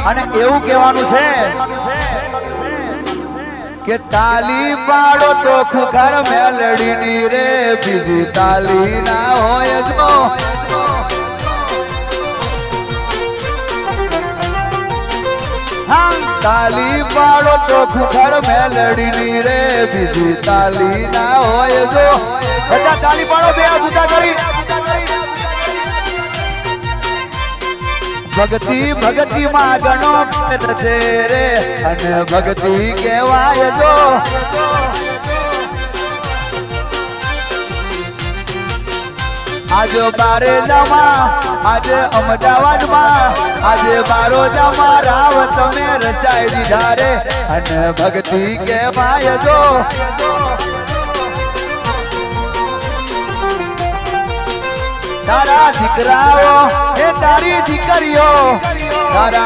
અને એવું કહેવાનું છે કે તાલી પાડો તો ખુખાર મેલડીની રે બીજી તાલી ના હોય જો તાલી પાડો તો ખુખાર મેલડીની રે બીજી તાલી ના હોય જો બધા તાલી પાડો બે જુદા કરી ભક્તિ ભક્તિ માં ગણો છે રે અને ભક્તિ કહેવાય જો આજે બારે જમા આજે અમદાવાદમાં આજે બારો જમા રાવ તમે રચાઈ દીધા રે અને ભક્તિ કહેવાય જો તારા દીકરાઓ એ તારી દીકરીઓ તારા